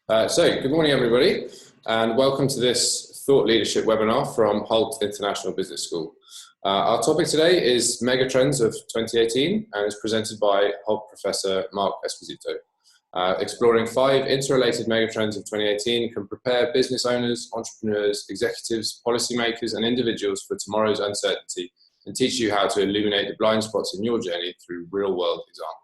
Good morning, everybody, and welcome to this thought leadership webinar from Hult International Business School. Our topic today is Megatrends of 2018 and is presented by Hult Professor Mark Esposito. Exploring 5 interrelated megatrends of 2018 can prepare business owners, entrepreneurs, executives, policymakers, and individuals for tomorrow's uncertainty and teach you how to illuminate the blind spots in your journey through real-world examples.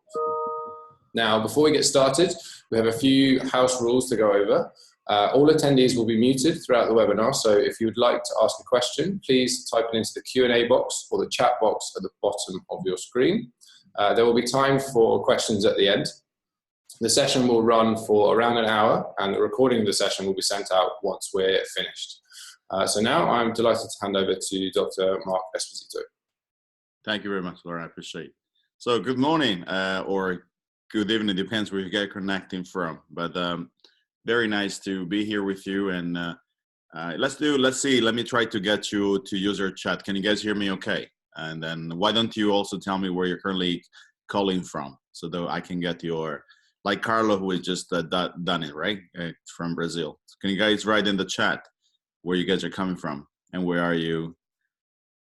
Now, before we get started, we have a few house rules to go over. All attendees will be muted throughout the webinar, so if you would like to ask a question, please type it into the Q&A box or the chat box at the bottom of your screen. There will be time for questions at the end. The session will run for around an hour, and the recording of the session will be sent out once we're finished. So now I'm delighted to hand over to Dr. Mark Esposito. Thank you very much, Laura. I appreciate it. So good morning, or good evening, depends where you get connecting from. But very nice to be here with you. And let's see. Let me try to get you to user chat. Can you guys hear me okay? And then why don't you also tell me where you're currently calling from, so that I can get your, like Carlo, who has just done it, right? From Brazil. So can you guys write in the chat where you guys are coming from and where are you?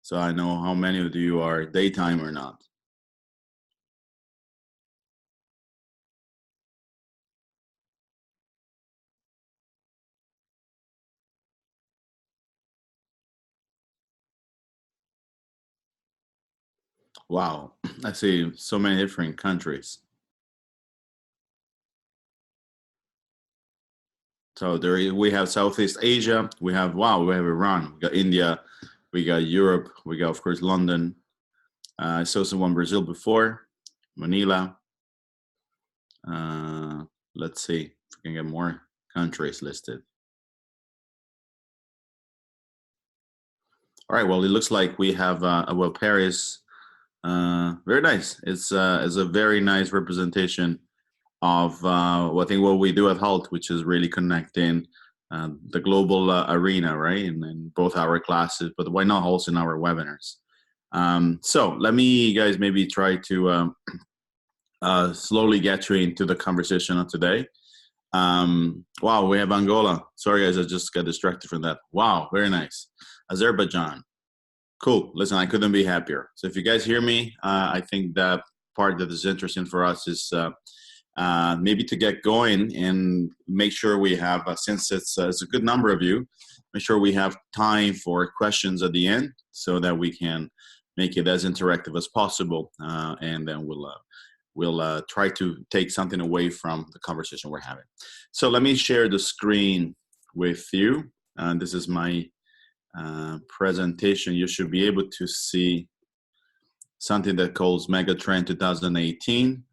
So I know how many of you are daytime or not. Wow, I see so many different countries. So we have Southeast Asia, we have Iran, we got India, we got Europe, we got, of course, London. I saw someone Brazil before, Manila. Let's see if we can get more countries listed. All right, well, it looks like we have, well, Paris. Very nice. It's a very nice representation of I think what we do at Hult, which is really connecting the global arena, right? In both our classes, but why not also in our webinars? So let me, guys, maybe try to slowly get you into the conversation of today. Wow, we have Angola. Sorry, guys, I just got distracted from that. Wow, very nice. Azerbaijan. Cool. Listen, I couldn't be happier. So if you guys hear me, I think that part that is interesting for us is maybe to get going and make sure we have, since it's a good number of you, make sure we have time for questions at the end so that we can make it as interactive as possible. And then we'll try to take something away from the conversation we're having. So let me share the screen with you. This is my presentation. You should be able to see something that calls Megatrend 2018.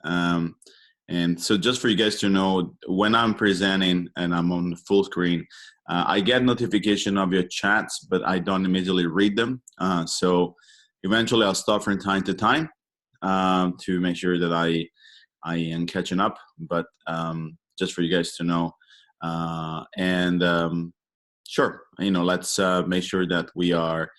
And so just for you guys to know, when I'm presenting and I'm on the full screen, I get notification of your chats, but I don't immediately read them. So eventually I'll stop from time to time to make sure that I am catching up, but just for you guys to know. Sure, let's make sure that we are,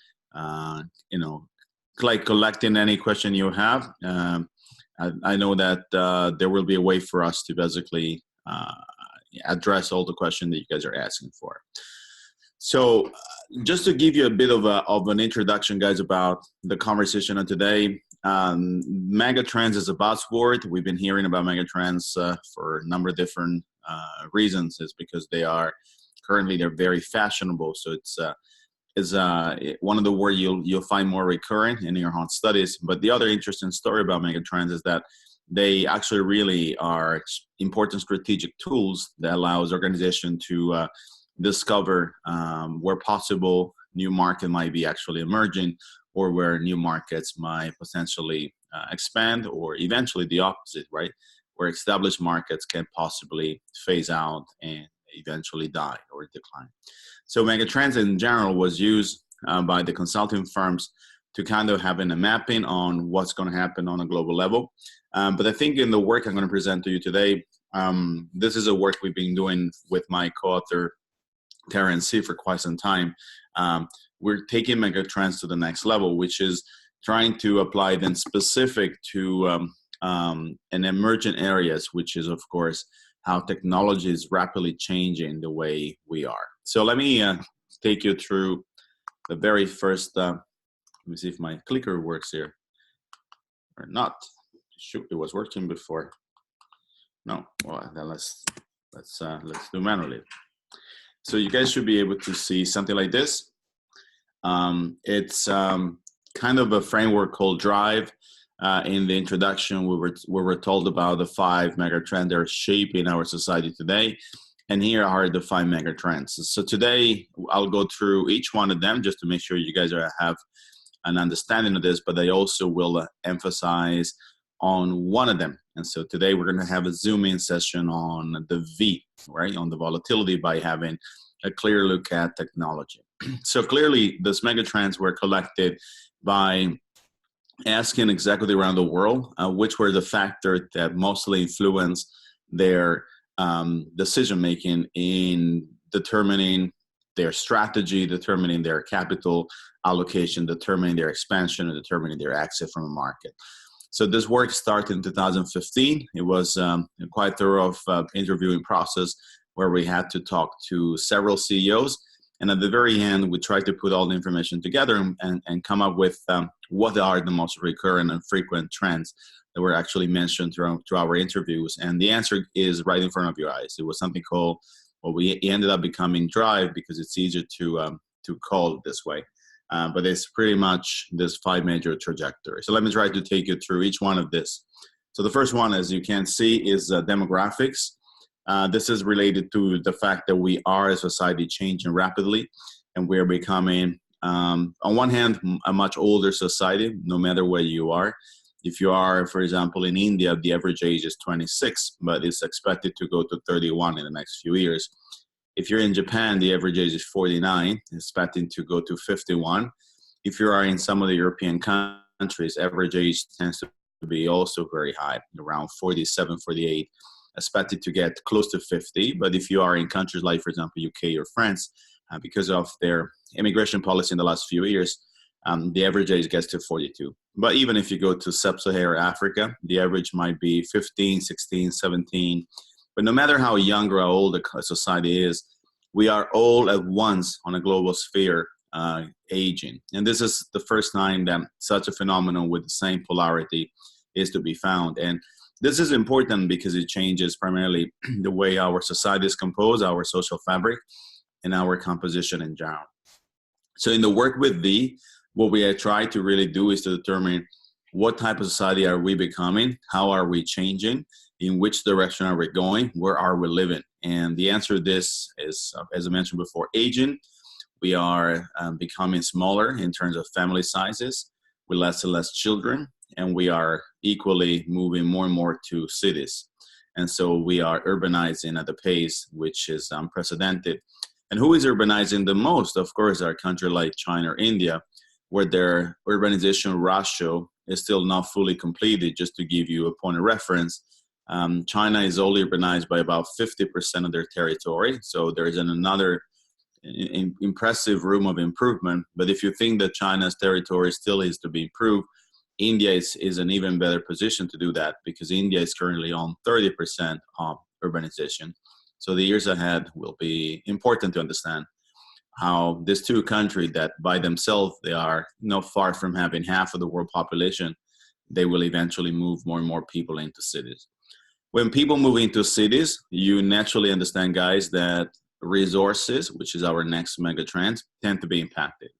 like collecting any question you have. I know that there will be a way for us to basically address all the questions that you guys are asking for. So just to give you a bit of an introduction, guys, about the conversation of today, Megatrends is a buzzword. We've been hearing about Megatrends for a number of different reasons. It's because they're very fashionable. So it's one of the words you'll find more recurrent in your Hult studies. But the other interesting story about Megatrends is that they actually really are important strategic tools that allows organization to discover where possible new market might be actually emerging, or where new markets might potentially expand, or eventually the opposite, right? Where established markets can possibly phase out and eventually die or decline. So Megatrends in general was used by the consulting firms to kind of having a mapping on what's going to happen on a global level. But I think in the work I'm going to present to you today, this is a work we've been doing with my co-author, Terence C, for quite some time. We're taking Megatrends to the next level, which is trying to apply them specific to an emergent areas, which is, of course, how technology is rapidly changing the way we are. So let me take you through the very first, let me see if my clicker works here or not. Shoot, it was working before. No, well, then let's do manually. So you guys should be able to see something like this. It's kind of a framework called Drive. In the introduction, we were told about the 5 megatrends that are shaping our society today. And here are the 5 megatrends. So today, I'll go through each one of them just to make sure you guys have an understanding of this, but I also will emphasize on one of them. And so today we're going to have a zoom-in session on the V, right, on the volatility by having a clear look at technology. So clearly, these megatrends were collected by asking executives around the world which were the factors that mostly influence their decision-making in determining their strategy, determining their capital allocation, determining their expansion, and determining their exit from a market. So this work started in 2015. It was a quite thorough interviewing process where we had to talk to several CEOs. And at the very end, we tried to put all the information together and come up with what are the most recurrent and frequent trends that were actually mentioned through our interviews. And the answer is right in front of your eyes. It was something called, well, we ended up becoming Drive because it's easier to call this way. But it's pretty much this 5 major trajectories. So let me try to take you through each one of this. So the first one, as you can see, is demographics. This is related to the fact that we are a society changing rapidly, and we're becoming, on one hand, a much older society, no matter where you are. If you are, for example, in India, the average age is 26, but it's expected to go to 31 in the next few years. If you're in Japan, the average age is 49, expecting to go to 51. If you are in some of the European countries, average age tends to be also very high, around 47, 48. Expected to get close to 50, but if you are in countries like, for example, UK or France, because of their immigration policy in the last few years, the average age gets to 42. But even if you go to sub-Saharan Africa, the average might be 15, 16, 17. But no matter how young or how old a society is, we are all at once on a global sphere aging. And this is the first time that such a phenomenon with the same polarity is to be found. And this is important because it changes primarily the way our society is composed, our social fabric, and our composition in general. So in the work with V, what we try to really do is to determine what type of society are we becoming, how are we changing, in which direction are we going, where are we living? And the answer to this is, as I mentioned before, aging. We are becoming smaller in terms of family sizes, with less and less children. And we are equally moving more and more to cities. And so we are urbanizing at a pace which is unprecedented. And who is urbanizing the most? Of course, are countries like China or India, where their urbanization ratio is still not fully completed. Just to give you a point of reference, China is only urbanized by about 50% of their territory. So there's another impressive room of improvement. But if you think that China's territory still is to be improved, India is an even better position to do that, because India is currently on 30% of urbanization. So the years ahead will be important to understand how these two countries that by themselves, they are not far from having half of the world population, they will eventually move more and more people into cities. When people move into cities, you naturally understand, guys, that resources, which is our next mega trend, tend to be impacted.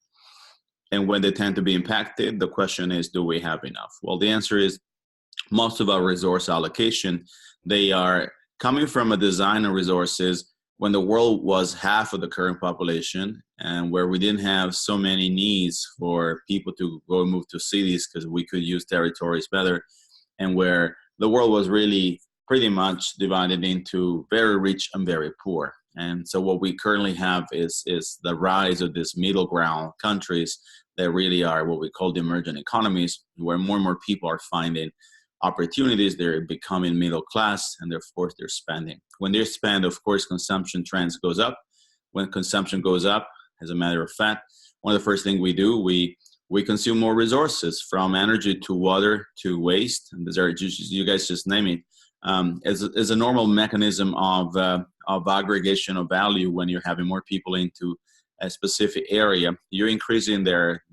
And when they tend to be impacted, the question is, do we have enough? Well, the answer is most of our resource allocation, they are coming from a design of resources when the world was half of the current population, and where we didn't have so many needs for people to go and move to cities because we could use territories better, and where the world was really pretty much divided into very rich and very poor. And so what we currently have is the rise of these middle ground countries that really are what we call the emerging economies, where more and more people are finding opportunities. They're becoming middle class, and therefore they're spending. When they spend, of course, consumption trends goes up. When consumption goes up, as a matter of fact, one of the first things we do, we consume more resources, from energy to water to waste. And these are, you guys just name it. is a normal mechanism of aggregation of value. When you're having more people into a specific area, you're increasing their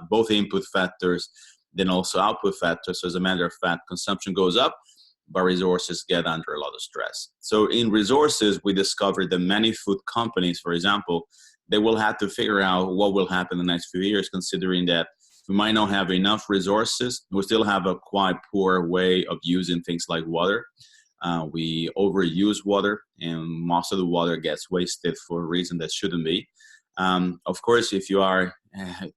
both input factors, then also output factors. So as a matter of fact, consumption goes up, but resources get under a lot of stress. So in resources, we discovered that many food companies, for example, they will have to figure out what will happen in the next few years, considering that we might not have enough resources. We still have a quite poor way of using things like water. We overuse water, and most of the water gets wasted for a reason that shouldn't be. Of course, if you are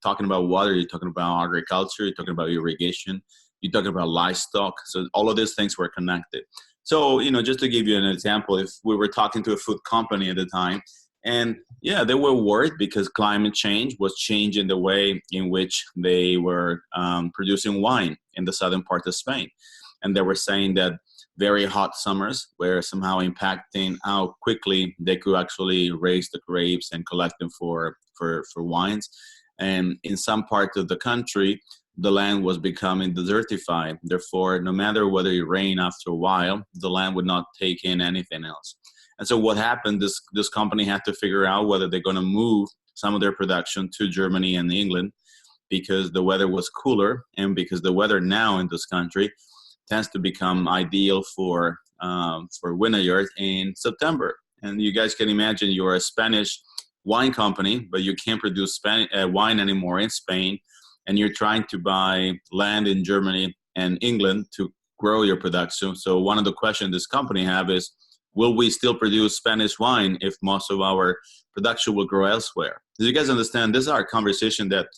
talking about water, you're talking about agriculture, you're talking about irrigation, you're talking about livestock. So all of these things were connected. So, just to give you an example, if we were talking to a food company at the time, and yeah, they were worried because climate change was changing the way in which they were producing wine in the southern part of Spain. And they were saying that very hot summers were somehow impacting how quickly they could actually raise the grapes and collect them for wines. And in some parts of the country, the land was becoming desertified. Therefore, no matter whether it rained after a while, the land would not take in anything else. And so what happened, this company had to figure out whether they're going to move some of their production to Germany and England, because the weather was cooler, and because the weather now in this country tends to become ideal for vineyard in September. And you guys can imagine you're a Spanish wine company, but you can't produce wine anymore in Spain, and you're trying to buy land in Germany and England to grow your production. So one of the questions this company have is, will we still produce Spanish wine if most of our production will grow elsewhere? Do you guys understand? These are conversations that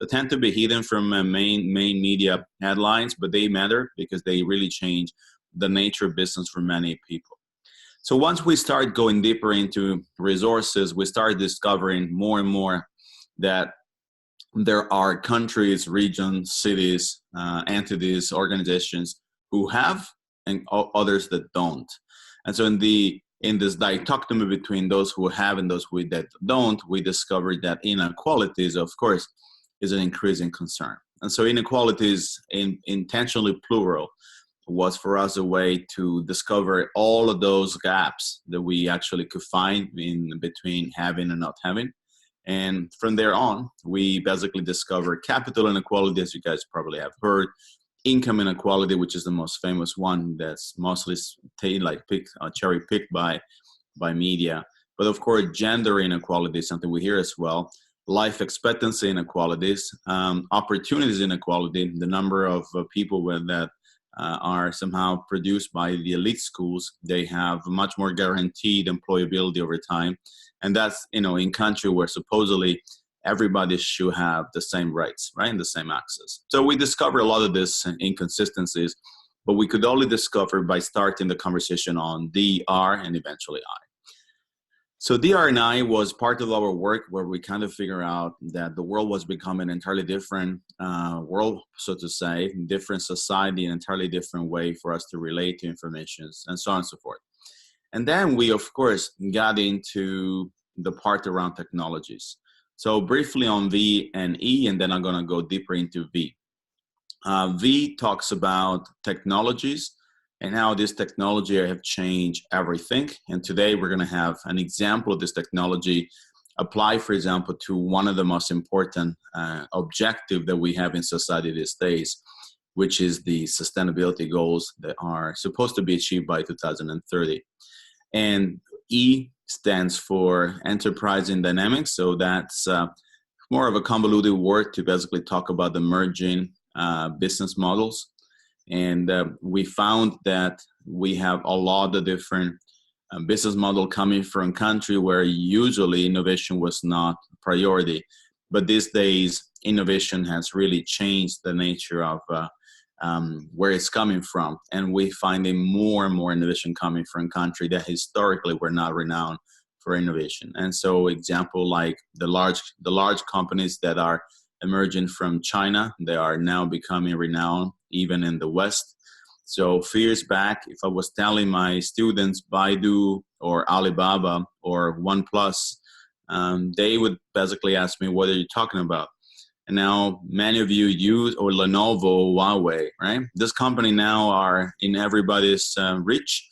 tend to be hidden from main media headlines, but they matter because they really change the nature of business for many people. So once we start going deeper into resources, we start discovering more and more that there are countries, regions, cities, entities, organizations who have, and others that don't. And so in this dichotomy between those who have and those that don't, we discovered that inequalities, of course, is an increasing concern. And so inequalities, intentionally plural, was for us a way to discover all of those gaps that we actually could find in between having and not having. And from there on, we basically discovered capital inequality, as you guys probably have heard, income inequality, which is the most famous one that's mostly cherry picked by media. But of course, gender inequality is something we hear as well. Life expectancy inequalities, opportunities inequality, the number of people that are somehow produced by the elite schools, they have much more guaranteed employability over time. And that's, in country where supposedly everybody should have the same rights, right, and the same access. So we discover a lot of this inconsistencies, but we could only discover by starting the conversation on D, R, and eventually I. So DR and I was part of our work where we kind of figure out that the world was becoming an entirely different world, so to say, different society, an entirely different way for us to relate to information, and so on and so forth. And then we, of course, got into the part around technologies. So briefly on V and E, and then I'm going to go deeper into V. V talks about technologies and how this technology have changed everything. And today we're going to have an example of this technology apply, for example, to one of the most important objectives that we have in society these days, which is the sustainability goals that are supposed to be achieved by 2030. And E stands for enterprising dynamics. So that's more of a convoluted word to basically talk about the merging business models. And we found that we have a lot of different business model coming from country where usually innovation was not a priority. But these days, innovation has really changed the nature of where it's coming from. And we finding more and more innovation coming from countries that historically were not renowned for innovation. And so example like the large companies that are emerging from China, they are now becoming renowned even in the West. So a few years back, if I was telling my students Baidu or Alibaba or OnePlus, they would basically ask me, what are you talking about? And now many of you use, or Lenovo, Huawei, right? This company now are in everybody's reach.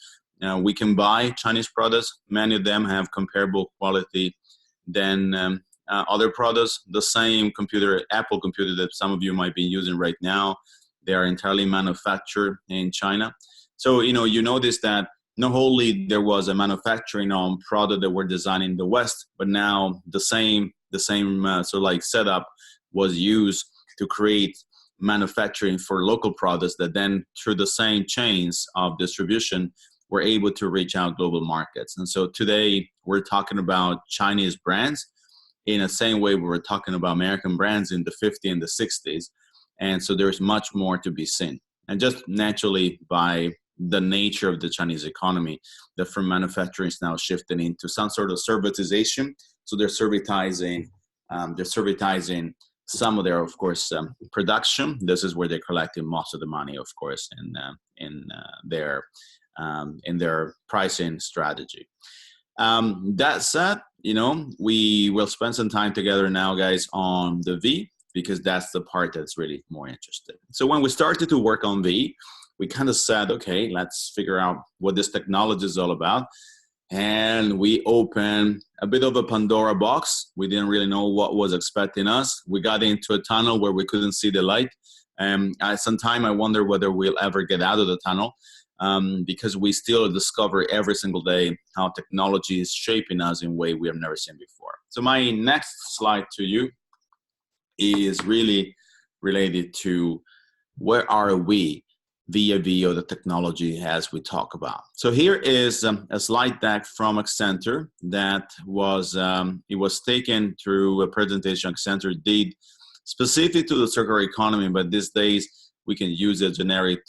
We can buy Chinese products. Many of them have comparable quality than other products. The same computer, Apple computer that some of you might be using right now, they are entirely manufactured in China. So, you notice that not only there was a manufacturing on product that were designed in the West, but now the same sort of like setup was used to create manufacturing for local products that then through the same chains of distribution were able to reach out global markets. And so today we're talking about Chinese brands in the same way we were talking about American brands in the 50s and the 60s. And so there's much more to be seen. And just naturally by the nature of the Chinese economy, that from manufacturing is now shifting into some sort of servitization. So they're servitizing some of their, of course, production. This is where they're collecting most of the money, of course, in their pricing strategy. That said, we will spend some time together now, guys, on the V, because that's the part that's really more interesting. So when we started to work on V, we kind of said, okay, let's figure out what this technology is all about. And we opened a bit of a Pandora box. We didn't really know what was expecting us. We got into a tunnel where we couldn't see the light. Sometime I wonder whether we'll ever get out of the tunnel, because we still discover every single day how technology is shaping us in a way we have never seen before. So my next slide to you is really related to where are we via the technology as we talk about. So here is a slide deck from Accenture that was it was taken through a presentation Accenture did specific to the circular economy, but these days we can use a generic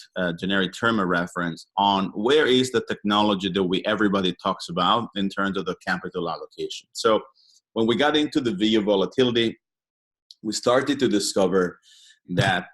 term of reference on where is the technology that everybody talks about in terms of the capital allocation. So when we got into the via volatility, we started to discover that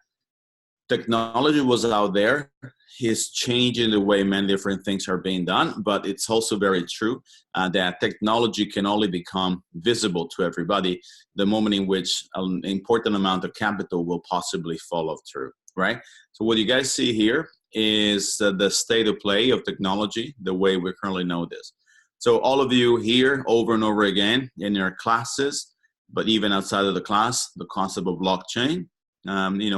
technology was out there. It's changing the way many different things are being done, but it's also very true that technology can only become visible to everybody the moment in which an important amount of capital will possibly follow through, right? So what you guys see here is the state of play of technology, the way we currently know this. So all of you here over and over again in your classes, but even outside of the class, the concept of blockchain.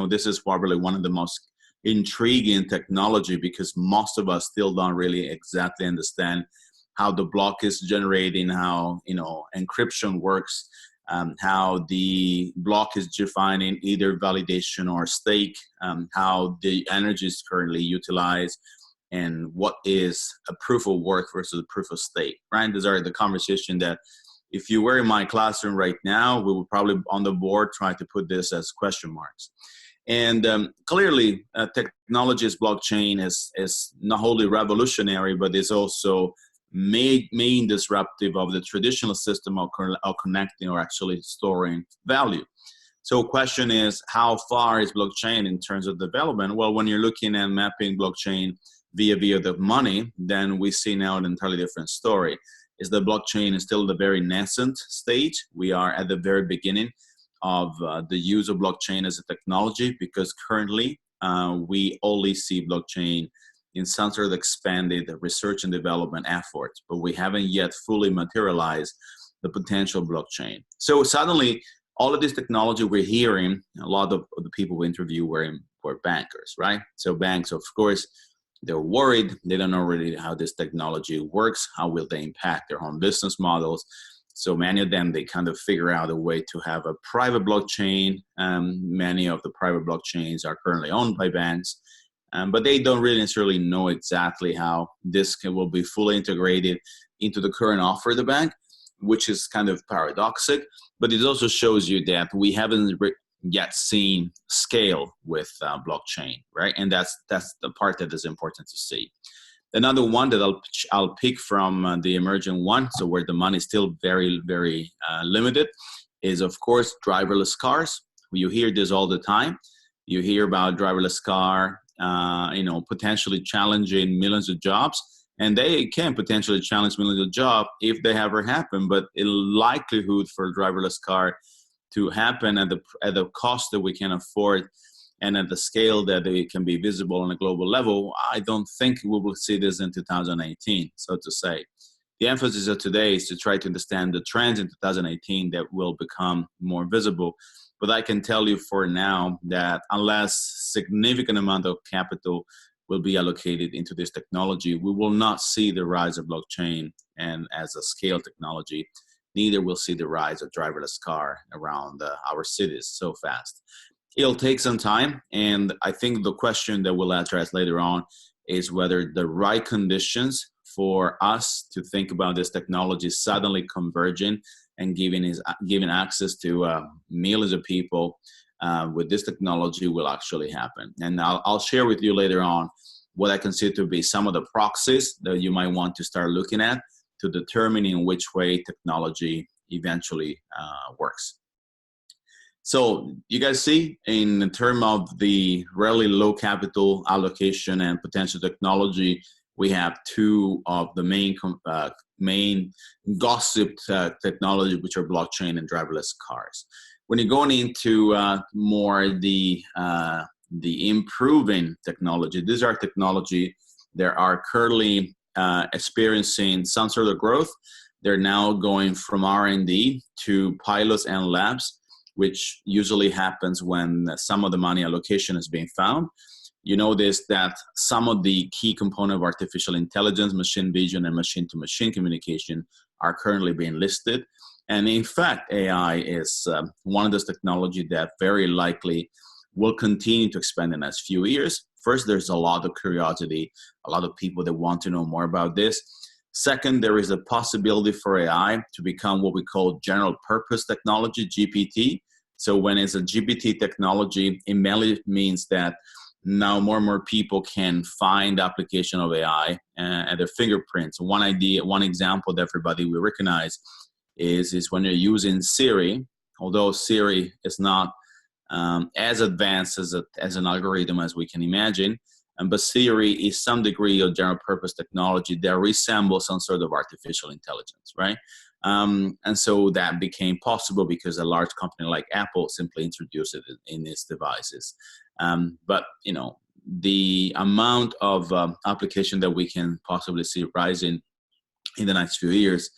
This is probably one of the most intriguing technology because most of us still don't really exactly understand how the block is generating, how encryption works, how the block is defining either validation or stake, how the energy is currently utilized, and what is a proof of work versus a proof of stake, right? These are the conversation that if you were in my classroom right now, we would probably on the board try to put this as question marks. And clearly, technology as blockchain is not wholly revolutionary, but is also main disruptive of the traditional system of connecting or actually storing value. So question is, how far is blockchain in terms of development? Well, when you're looking at mapping blockchain via the money, then we see now an entirely different story. Is the blockchain is still the very nascent stage. We are at the very beginning of the use of blockchain as a technology because currently we only see blockchain in some sort of expanded research and development efforts, but we haven't yet fully materialized the potential blockchain. So suddenly all of this technology we're hearing, a lot of the people we interview were bankers, right? So banks, of course, they're worried. They don't know really how this technology works. How will they impact their own business models? So many of them, they kind of figure out a way to have a private blockchain. Many of the private blockchains are currently owned by banks, but they don't really necessarily know exactly how this will be fully integrated into the current offer of the bank, which is kind of paradoxical. But it also shows you that we haven't yet seen scale with blockchain, right? And that's the part that is important to see. Another one that I'll pick from the emerging one, so where the money is still very, very limited, is of course driverless cars. You hear this all the time. You hear about driverless car, potentially challenging millions of jobs, and they can potentially challenge millions of jobs if they ever happen. But the likelihood for a driverless car to happen at the cost that we can afford and at the scale that it can be visible on a global level, I don't think we will see this in 2018, so to say. The emphasis of today is to try to understand the trends in 2018 that will become more visible. But I can tell you for now that unless significant amount of capital will be allocated into this technology, we will not see the rise of blockchain and as a scale technology. Neither will see the rise of driverless car around our cities so fast. It'll take some time, and I think the question that we'll address later on is whether the right conditions for us to think about this technology suddenly converging and giving access to millions of people with this technology will actually happen. And I'll share with you later on what I consider to be some of the proxies that you might want to start looking at to determine in which way technology eventually works. So you guys see, in terms of the really low capital allocation and potential technology, we have two of the main gossip technology, which are blockchain and driverless cars. When you're going into more the improving technology, these are technology that are currently experiencing some sort of growth. They're now going from R&D to pilots and labs, which usually happens when some of the money allocation is being found. You notice that some of the key components of artificial intelligence, machine vision, and machine-to-machine communication are currently being listed. And in fact, AI is one of those technologies that very likely will continue to expand in the next few years. First, there's a lot of curiosity, a lot of people that want to know more about this. Second, there is a possibility for AI to become what we call general purpose technology, GPT. So when it's a GPT technology, it mainly means that now more and more people can find application of AI at their fingerprints. One example that everybody will recognize is when you're using Siri, although Siri is not as advanced as an algorithm as we can imagine, but Siri is some degree of general purpose technology that resembles some sort of artificial intelligence, right? And so that became possible because a large company like Apple simply introduced it in its devices. But you know, the amount of application that we can possibly see rising in the next few years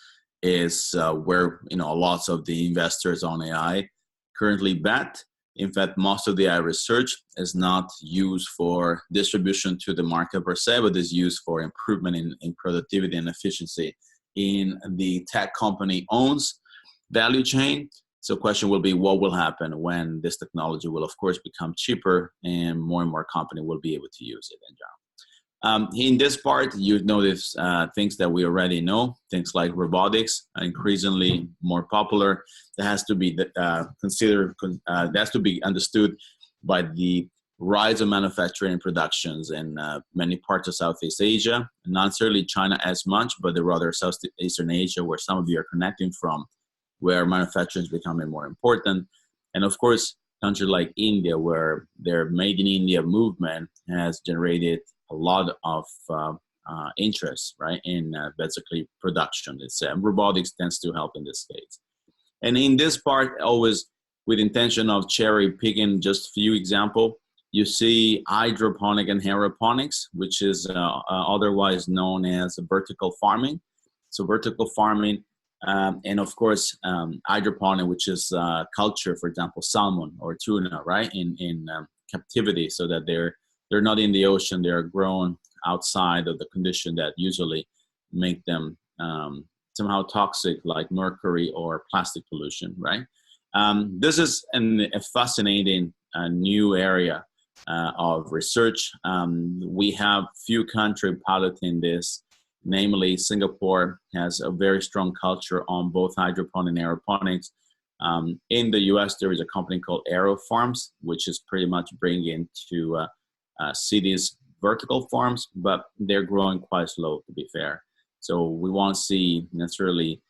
is where lots of the investors on AI currently bet. In fact, most of the AI research is not used for distribution to the market per se, but is used for improvement in productivity and efficiency in the tech company owns value chain. So question will be, what will happen when this technology will, of course, become cheaper and more companies will be able to use it in general. In this part, you notice things that we already know, things like robotics, increasingly more popular. That has to be considered. That has to be understood by the rise of manufacturing and productions in many parts of Southeast Asia, not necessarily China as much, but the rather Southeastern Asia, where some of you are connecting from, where manufacturing is becoming more important. And of course, countries like India, where their Made in India movement has generated a lot of interest, right, in basically production. It's robotics tends to help in this case. And in this part, always with intention of cherry picking just a few examples, you see hydroponic and aeroponics, which is otherwise known as vertical farming. So vertical farming, and of course, hydroponic, which is culture, for example, salmon or tuna, right, in captivity, so that they're not in the ocean, they're grown outside of the condition that usually make them somehow toxic, like mercury or plastic pollution, right? This is a fascinating new area of research. We have few countries piloting this, namely Singapore has a very strong culture on both hydroponic and aeroponics. In the US, there is a company called Aero Farms, which is pretty much bringing to cities vertical farms, but they're growing quite slow, to be fair. So we won't see necessarily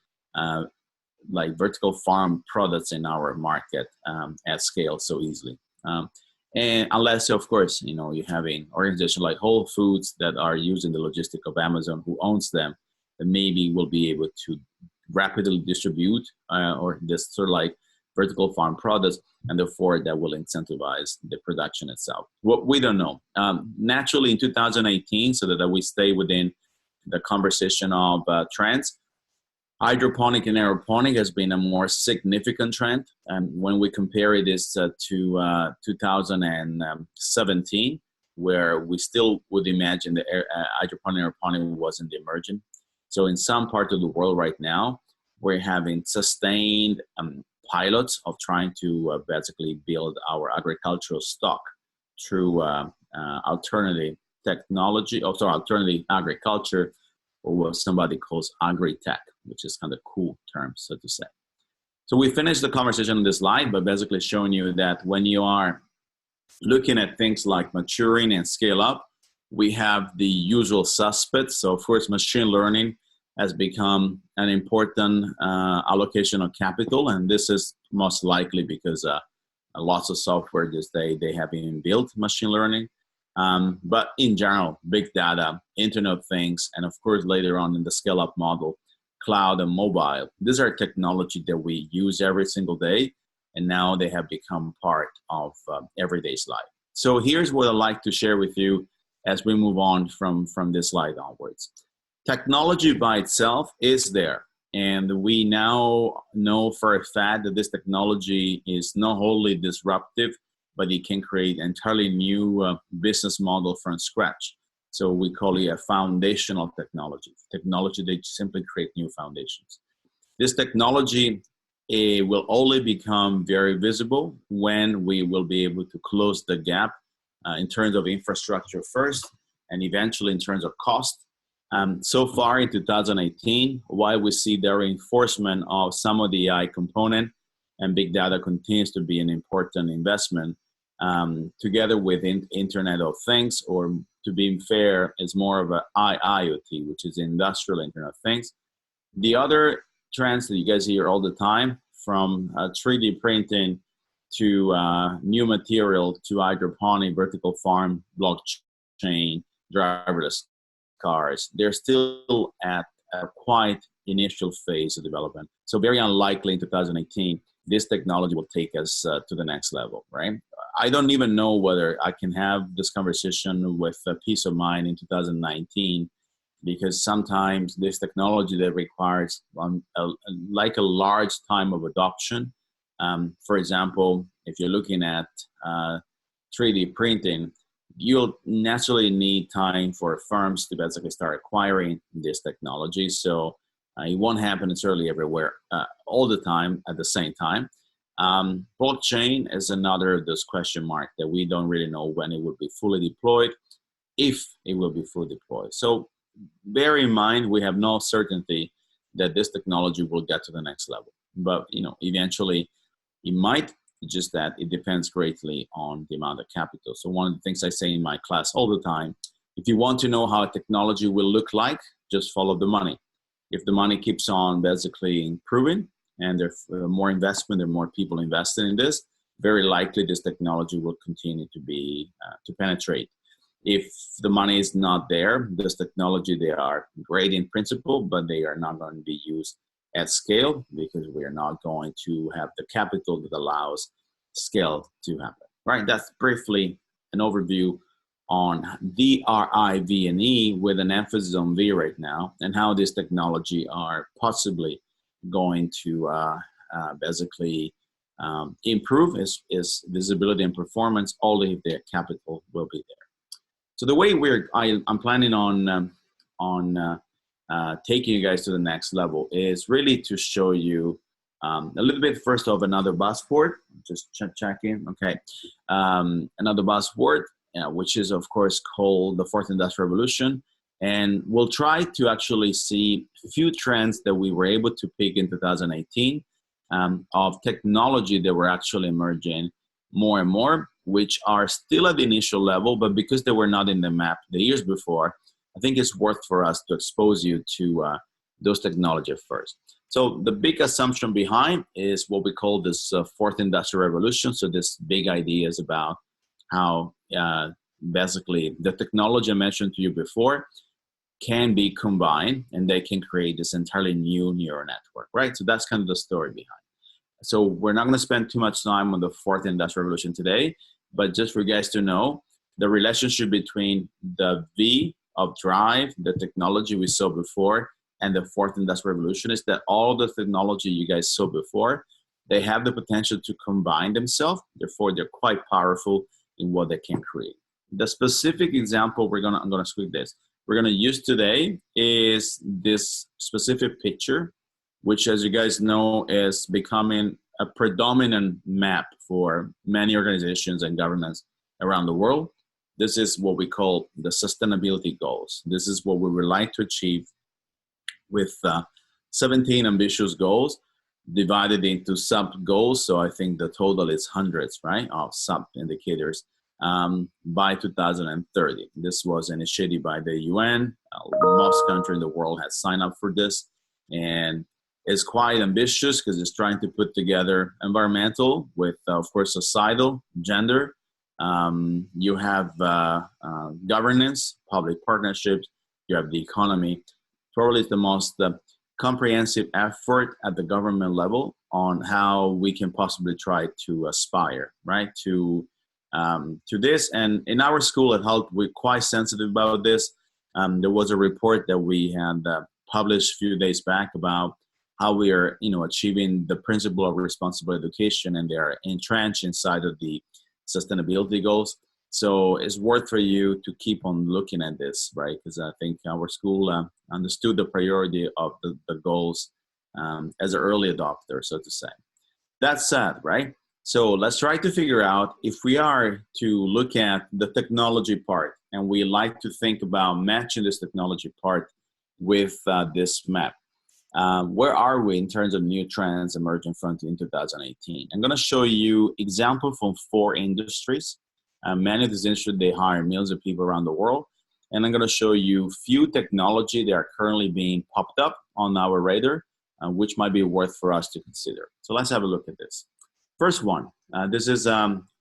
like vertical farm products in our market at scale so easily. And unless, of course, you're having organizations like Whole Foods that are using the logistic of Amazon, who owns them, that maybe will be able to rapidly distribute or just sort of like vertical farm products, and therefore that will incentivize the production itself. What we don't know. Naturally in 2018, so that we stay within the conversation of trends, hydroponic and aeroponic has been a more significant trend. And when we compare it to 2017, where we still would imagine that hydroponic and aeroponic wasn't emerging. So in some part of the world right now, we're having sustained pilots of trying to basically build our agricultural stock through alternative technology, alternative agriculture, or what somebody calls agri-tech, which is kind of cool term, so to say. So we finished the conversation on this slide by basically showing you that when you are looking at things like maturing and scale up, we have the usual suspects. So of course, machine learning has become an important allocation of capital, and this is most likely because lots of software they have been built machine learning. But in general, big data, Internet of Things, and of course later on in the scale-up model, cloud and mobile. These are technology that we use every single day, and now they have become part of everyday's life. So here's what I'd like to share with you as we move on from this slide onwards. Technology by itself is there, and we now know for a fact that this technology is not wholly disruptive, but it can create entirely new business model from scratch. So we call it a foundational technology that simply create new foundations. This technology will only become very visible when we will be able to close the gap in terms of infrastructure first, and eventually in terms of cost. So far in 2018, while we see the reinforcement of some of the AI component, and big data continues to be an important investment, together with Internet of Things, or to be fair, is more of a IIoT, which is Industrial Internet of Things. The other trends that you guys hear all the time, from 3D printing to new material to hydroponic, vertical farm, blockchain, driverless cars, they're still at a quite initial phase of development. So very unlikely in 2018, this technology will take us to the next level, right? I don't even know whether I can have this conversation with peace of mind in 2019, because sometimes this technology that requires like a large time of adoption. For example, if you're looking at 3D printing, you'll naturally need time for firms to basically start acquiring this technology. So it won't happen necessarily everywhere all the time at the same time. Blockchain is another of those question marks that we don't really know when it will be fully deployed, if it will be fully deployed. So bear in mind, we have no certainty that this technology will get to the next level. But eventually it might. Just that it depends greatly on the amount of capital. So one of the things I say in my class all the time, if you want to know how technology will look like, just follow the money. If the money keeps on basically improving and there's more investment, there are more people invested in this, very likely this technology will continue to be to penetrate. If the money is not there, this technology, they are great in principle, but they are not going to be used at scale, because we are not going to have the capital that allows scale to happen. Right? That's briefly an overview on D, R, I, V, and E, with an emphasis on V right now, and how this technology are possibly going to basically improve is visibility and performance, only if the capital will be there. So the way I'm planning on taking you guys to the next level is really to show you a little bit first of another buzzword. Just checking. Okay, another buzzword, which is of course called the fourth industrial revolution, and we'll try to actually see a few trends that we were able to pick in 2018 of technology that were actually emerging more and more, which are still at the initial level, but because they were not in the map the years before, I think it's worth for us to expose you to those technologies first. So the big assumption behind is what we call this fourth industrial revolution. So this big idea is about how basically the technology I mentioned to you before can be combined, and they can create this entirely new neural network, right? So that's kind of the story behind. So we're not going to spend too much time on the fourth industrial revolution today, but just for you guys to know, the relationship between the V of drive, the technology we saw before, and the fourth industrial revolution is that all the technology you guys saw before, they have the potential to combine themselves. Therefore, they're quite powerful in what they can create. The specific example I'm gonna squeak this. We're gonna use today is this specific picture, which, as you guys know, is becoming a predominant map for many organizations and governments around the world. This is what we call the sustainability goals. This is what we would like to achieve with 17 ambitious goals divided into sub-goals. So I think the total is hundreds, right, of sub-indicators by 2030. This was initiated by the UN. Most countries in the world have signed up for this. And it's quite ambitious because it's trying to put together environmental with, of course, societal, gender. You have governance, public partnerships, you have the economy. Probably it's the most comprehensive effort at the government level on how we can possibly try to aspire, right, to this. And in our school at Hult, we're quite sensitive about this. There was a report that we had published a few days back about how we are, achieving the principle of responsible education, and they are entrenched inside of the sustainability goals. So it's worth for you to keep on looking at this, right? Because I think our school understood the priority of the goals as an early adopter, so to say. That said, right? So let's try to figure out if we are to look at the technology part, and we like to think about matching this technology part with this map. Where are we in terms of new trends emerging from in 2018? I'm going to show you examples from 4 industries. Many of these industries, they hire millions of people around the world. And I'm going to show you few technology that are currently being popped up on our radar, which might be worth for us to consider. So let's have a look at this. First one, this is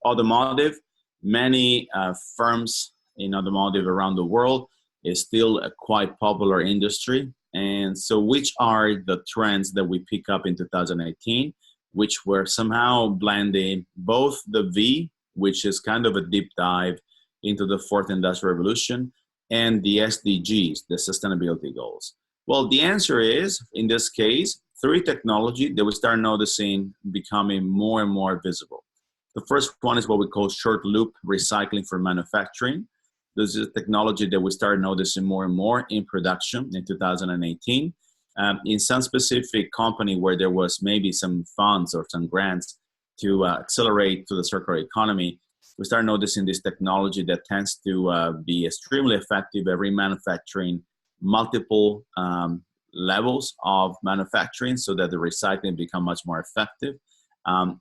automotive. Many firms in automotive around the world is still a quite popular industry. And so which are the trends that we pick up in 2018, which were somehow blending both the V, which is kind of a deep dive into the fourth industrial revolution, and the SDGs, the sustainability goals? Well, the answer is, in this case, 3 technology that we start noticing becoming more and more visible. The first one is what we call short loop recycling for manufacturing. This is a technology that we started noticing more and more in production in 2018. In some specific company where there was maybe some funds or some grants to accelerate to the circular economy, we start noticing this technology that tends to be extremely effective at remanufacturing multiple levels of manufacturing so that the recycling become much more effective,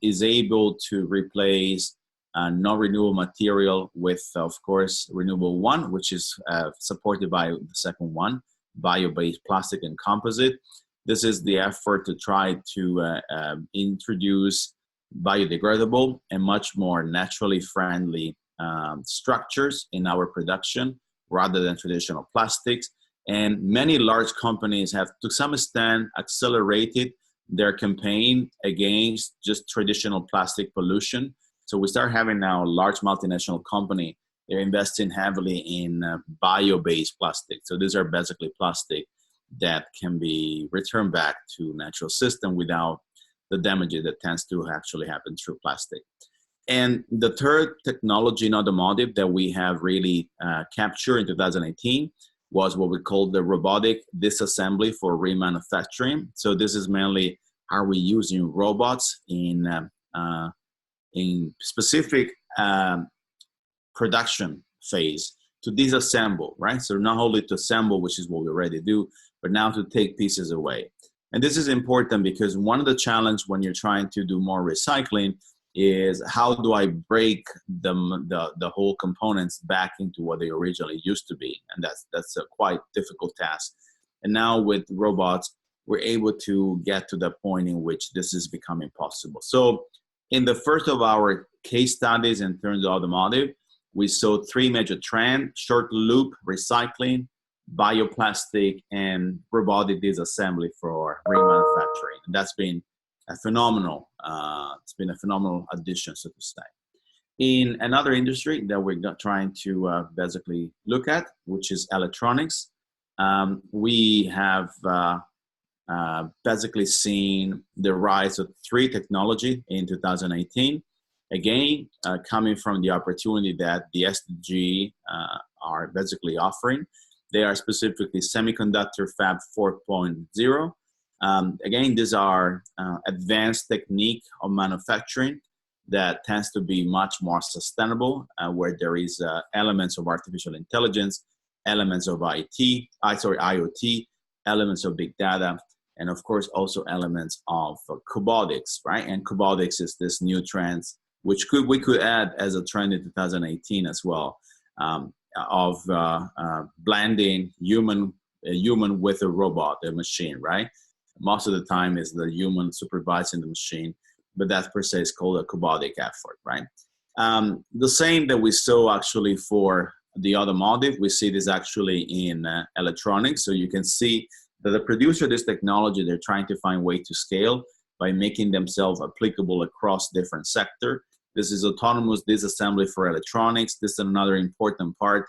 is able to replace non-renewable material with, of course, renewable one, which is supported by the second one, bio-based plastic and composite. This is the effort to try to introduce biodegradable and much more naturally friendly structures in our production rather than traditional plastics. And many large companies have, to some extent, accelerated their campaign against just traditional plastic pollution. So we start having now a large multinational company. They're investing heavily in bio-based plastic. So these are basically plastic that can be returned back to natural system without the damage that tends to actually happen through plastic. And the third technology in automotive that we have really captured in 2018 was what we call the robotic disassembly for remanufacturing. So this is mainly how we using robots in specific production phase to disassemble, right? So not only to assemble, which is what we already do, but now to take pieces away. And this is important because one of the challenges when you're trying to do more recycling is how do I break the whole components back into what they originally used to be? And that's a quite difficult task. And now with robots, we're able to get to the point in which this is becoming possible. So in the first of our case studies in terms of automotive, we saw 3 major trends: short loop recycling, bioplastic, and robotic disassembly for remanufacturing. And that's been it's been a phenomenal addition, so to say. In another industry that we're trying to basically look at, which is electronics, we have basically seen the rise of 3 technology in 2018. Again, coming from the opportunity that the SDG are basically offering. They are specifically semiconductor Fab 4.0. Again, these are advanced technique of manufacturing that tends to be much more sustainable, where there is elements of artificial intelligence, elements of IoT, elements of big data, and of course also elements of cobotics, right? And cobotics is this new trend, which we could add as a trend in 2018 as well, of blending human with a robot, a machine, right? Most of the time is the human supervising the machine, but that per se is called a cobotic effort, right? The same that we saw actually for the automotive, we see this actually in electronics. So you can see that the producer of this technology, they're trying to find a way to scale by making themselves applicable across different sectors. This is autonomous disassembly for electronics. This is another important part.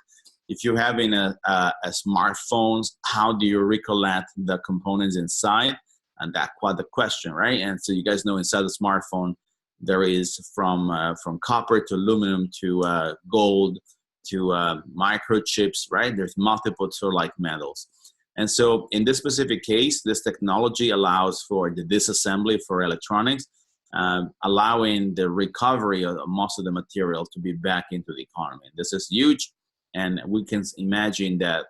If you're having a smartphone, how do you recollect the components inside? And that's quite the question, right? And so you guys know inside the smartphone, there is from copper to aluminum to gold to microchips, right? There's multiple sort of like metals. And so in this specific case, this technology allows for the disassembly for electronics, allowing the recovery of most of the material to be back into the economy. This is huge, and we can imagine that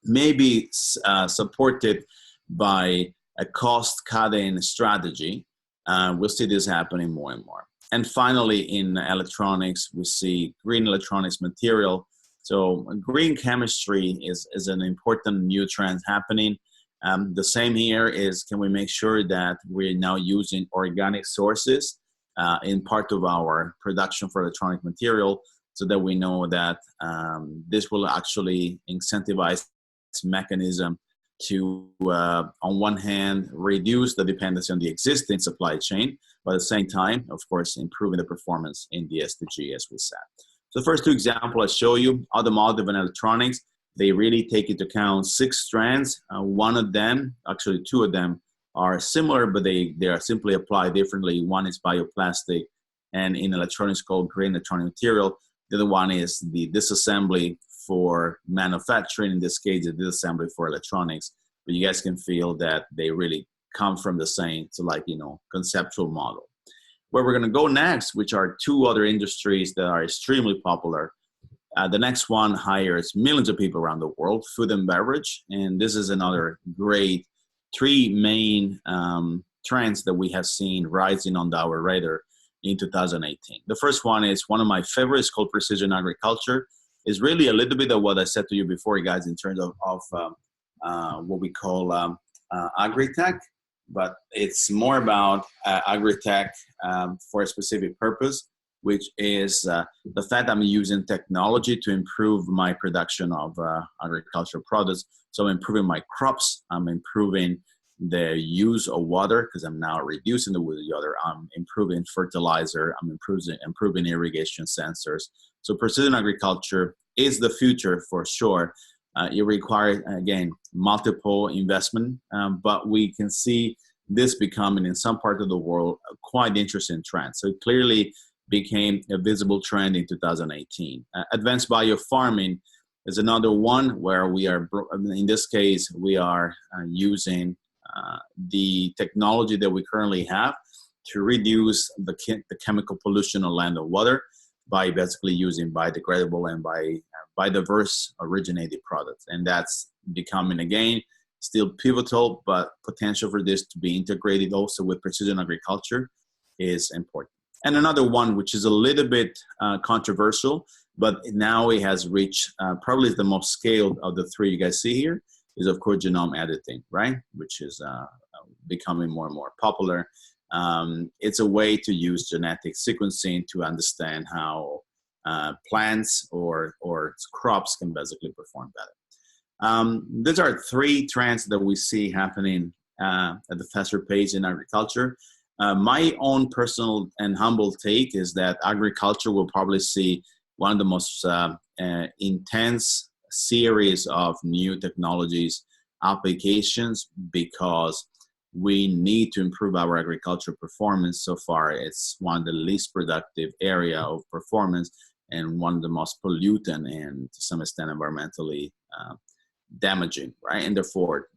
maybe supported by a cost-cutting strategy, we'll see this happening more and more. And finally, in electronics, we see green electronics material. So green chemistry is an important new trend happening. The same here is, can we make sure that we're now using organic sources in part of our production for electronic material, so that we know that this will actually incentivize mechanism to, on one hand, reduce the dependency on the existing supply chain, but at the same time, of course, improving the performance in the SDG, as we said. So the first 2 examples I show you, automotive and electronics, they really take into account 6 strands. One of them, actually 2 of them, are similar, but they are simply applied differently. One is bioplastic, and in electronics called green electronic material. The other one is the disassembly for manufacturing, in this case, the disassembly for electronics. But you guys can feel that they really come from the same, so like, conceptual model. Where we're going to go next, which are 2 other industries that are extremely popular. The next one hires millions of people around the world, food and beverage. And this is another great 3 main trends that we have seen rising on our radar in 2018. The first one is one of my favorites, called precision agriculture. Is really a little bit of what I said to you before, guys, in terms of what we call agri-tech, but it's more about agri-tech for a specific purpose, which is the fact I'm using technology to improve my production of agricultural products. So I'm improving my crops, I'm improving the use of water, because I'm now reducing the use of water, I'm improving fertilizer, I'm improving irrigation sensors. So precision agriculture is the future for sure. It requires, again, multiple investment, but we can see this becoming, in some part of the world, a quite interesting trend. So it clearly became a visible trend in 2018. Advanced biofarming is another one where we are, in this case, we are using the technology that we currently have to reduce the chemical pollution on land and water by basically using biodegradable and biodiverse originated products. And that's becoming, again, still pivotal, but potential for this to be integrated also with precision agriculture is important. And another one, which is a little bit controversial, but now it has reached probably the most scaled of the 3 you guys see here, is of course genome editing, right? Which is becoming more and more popular. It's a way to use genetic sequencing to understand how plants or crops can basically perform better. These are 3 trends that we see happening at the faster pace in agriculture. My own personal and humble take is that agriculture will probably see one of the most intense series of new technologies applications, because we need to improve our agricultural performance. So far, it's one of the least productive area of performance and one of the most pollutant and to some extent environmentally damaging, right? And therefore,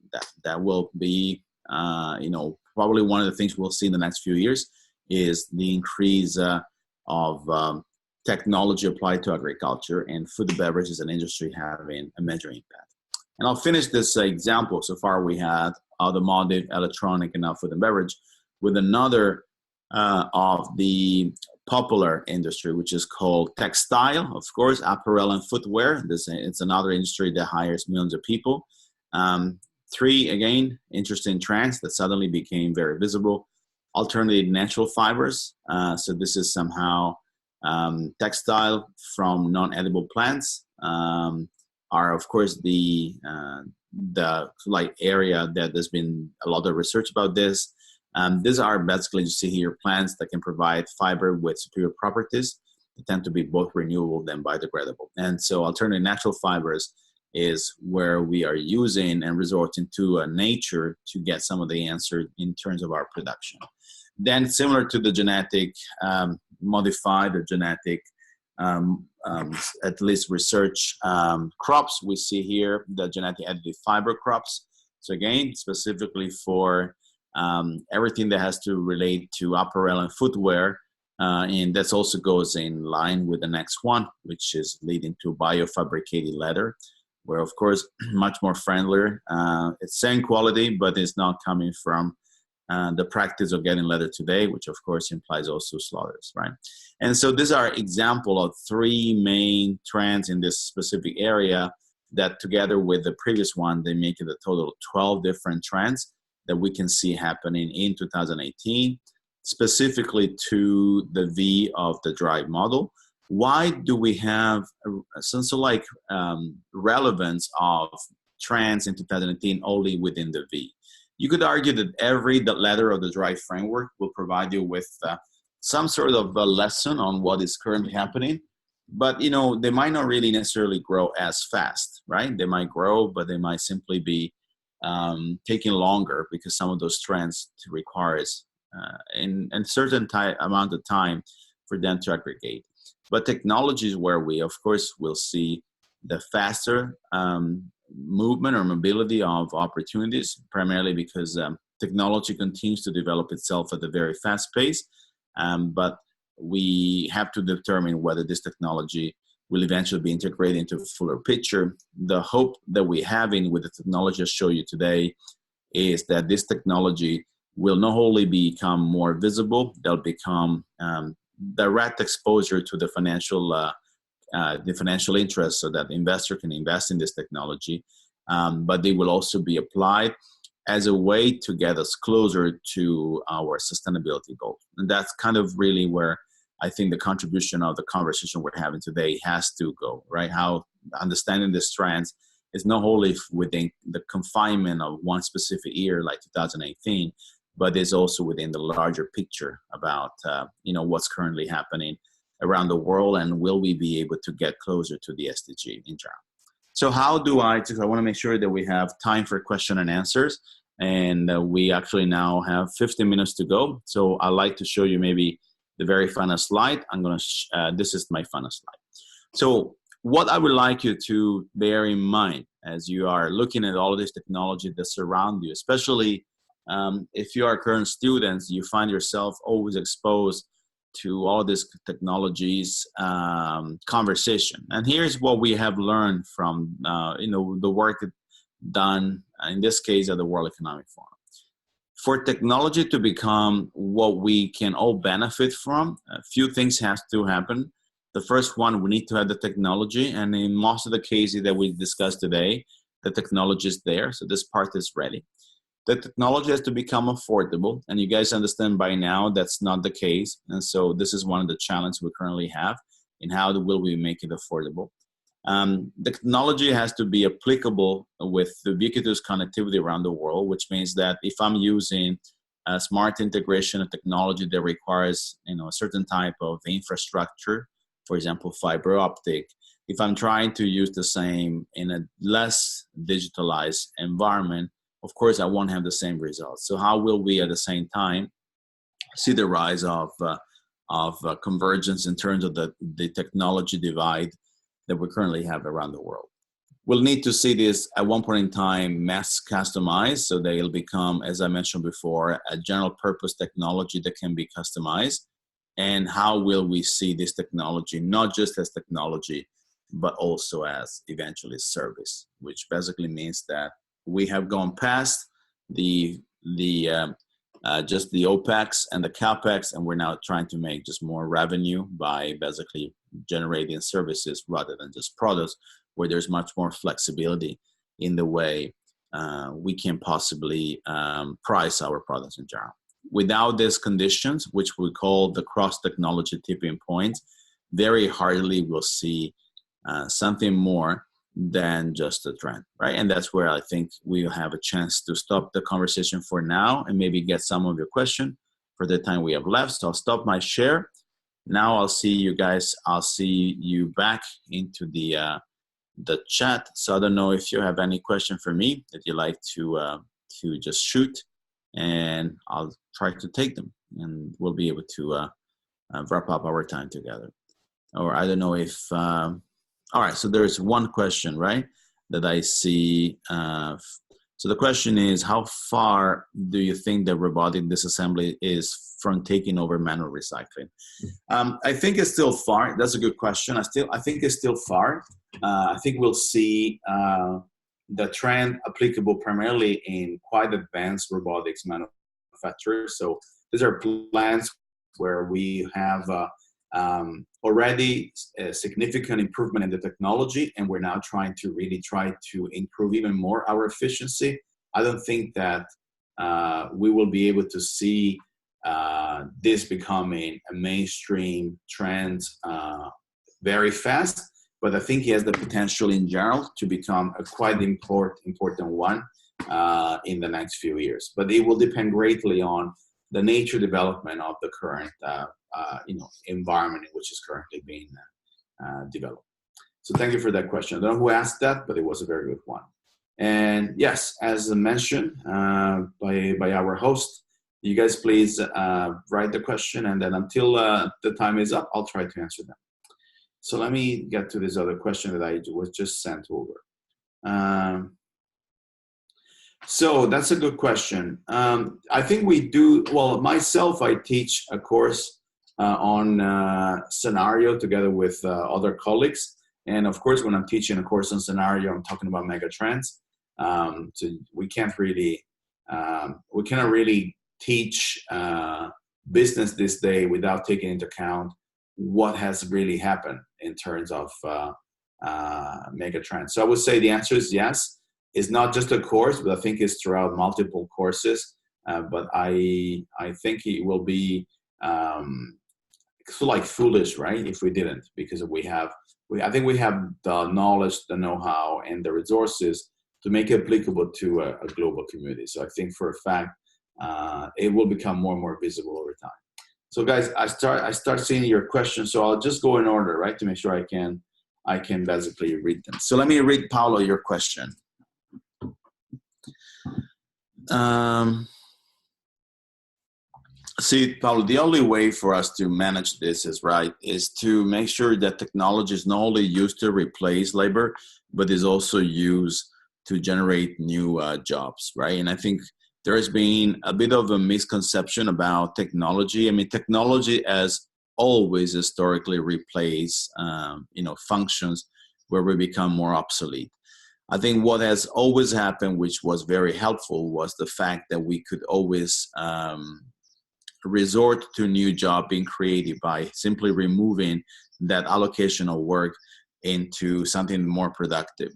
that will be, probably one of the things we'll see in the next few years is the increase of technology applied to agriculture, and food and beverage as an industry having a major impact. And I'll finish this example. So far we had automotive, electronic, and now food and beverage with another of the popular industry, which is called textile, of course, apparel and footwear. It's another industry that hires millions of people. Three, again, interesting trends that suddenly became very visible. Alternative natural fibers. So this is somehow textile from non-edible plants. Are of course the area that there's been a lot of research about this. These are basically, you see here, plants that can provide fiber with superior properties. They tend to be both renewable and biodegradable. And so alternative natural fibers is where we are using and resorting to nature to get some of the answer in terms of our production. Then similar to the genetic modified or genetic at least research crops, we see here the genetic edited fiber crops. So again, specifically for everything that has to relate to apparel and footwear, and that also goes in line with the next one, which is leading to biofabricated leather, where of course much more friendlier. It's same quality, but it's not coming from the practice of getting leather today, which of course implies also slaughters, right? And so these are example of three main trends in this specific area that together with the previous one, they make it a total of 12 different trends that we can see happening in 2018, specifically to the V of the drive model. Why do we have relevance of trends in 2018 only within the V? You could argue that every letter of the drive framework will provide you with some sort of a lesson on what is currently happening, but they might not really necessarily grow as fast, right? They might grow, but they might simply be taking longer because some of those trends requires in certain amount of time for them to aggregate. But technology is where we, of course, will see the faster movement or mobility of opportunities, primarily because technology continues to develop itself at a very fast pace. But we have to determine whether this technology will eventually be integrated into a fuller picture. The hope that we're having with the technology I show you today is that this technology will not only become more visible, they'll become direct exposure to the financial interest so that the investor can invest in this technology, but they will also be applied as a way to get us closer to our sustainability goals. And that's kind of really where I think the contribution of the conversation we're having today has to go, right? How understanding these trends is not only within the confinement of one specific year like 2018, but is also within the larger picture about what's currently happening around the world, and will we be able to get closer to the SDG in general. So I want to make sure that we have time for question and answers, and we actually now have 15 minutes to go. So I'd like to show you maybe the very final slide. This is my final slide. So what I would like you to bear in mind as you are looking at all of this technology that surround you, especially if you are current students, you find yourself always exposed to all this technologies conversation. And here's what we have learned from the work done, in this case, at the World Economic Forum. For technology to become what we can all benefit from, a few things have to happen. The first one, we need to have the technology. And in most of the cases that we discussed today, the technology is there. So this part is ready. The technology has to become affordable. And you guys understand by now that's not the case. And so this is one of the challenges we currently have in how will we make it affordable. The technology has to be applicable with ubiquitous connectivity around the world, which means that if I'm using a smart integration of technology that requires, a certain type of infrastructure, for example, fiber optic. If I'm trying to use the same in a less digitalized environment, of course, I won't have the same results. So how will we at the same time see the rise of convergence in terms of the technology divide that we currently have around the world? We'll need to see this at one point in time mass customized, so they'll become, as I mentioned before, a general purpose technology that can be customized. And how will we see this technology, not just as technology, but also as eventually service, which basically means that we have gone past just the OPEX and the CAPEX, and we're now trying to make just more revenue by basically generating services rather than just products, where there's much more flexibility in the way we can possibly price our products in general. Without these conditions, which we call the cross-technology tipping point, very hardly we'll see something more than just a trend, right? And that's where I think we'll have a chance to stop the conversation for now and maybe get some of your question for the time we have left. So I'll stop my share. Now I'll see you guys. I'll see you back into the chat. So I don't know if you have any question for me that you like to just shoot, and I'll try to take them, and we'll be able to wrap up our time together. Or I don't know if, all right, so there's one question, right, that I see. So the question is, how far do you think that robotic disassembly is from taking over manual recycling? I think it's still far. That's a good question. I think it's still far. I think we'll see the trend applicable primarily in quite advanced robotics manufacturers. So these are plants where we have already a significant improvement in the technology, and we're now trying to improve even more our efficiency. I don't think that we will be able to see this becoming a mainstream trend very fast, but I think it has the potential in general to become a quite important one in the next few years. But it will depend greatly on the nature development of the current environment in which is currently being developed. So thank you for that question. I don't know who asked that, but it was a very good one. And yes, as mentioned by our host, you guys please write the question, and then until the time is up, I'll try to answer them. So let me get to this other question that I was just sent over. So that's a good question. I think we do, well, myself, I teach a course on scenario together with other colleagues. And of course, when I'm teaching a course on scenario, I'm talking about megatrends. So we cannot really teach business this day without taking into account what has really happened in terms of megatrends. So I would say the answer is yes. It's not just a course, but I think it's throughout multiple courses. But I think it will be like foolish, right, if we didn't, because I think we have the knowledge, the know-how, and the resources to make it applicable to a global community. So I think for a fact, it will become more and more visible over time. So guys, I start seeing your questions. So I'll just go in order, right, to make sure I can basically read them. So let me read, Paolo, your question. See, Paolo, the only way for us to manage this is to make sure that technology is not only used to replace labor, but is also used to generate new jobs, right? And I think there has been a bit of a misconception about technology. I mean, technology has always historically replaced, functions where we become more obsolete. I think what has always happened, which was very helpful, was the fact that we could always resort to new job being created by simply removing that allocation of work into something more productive.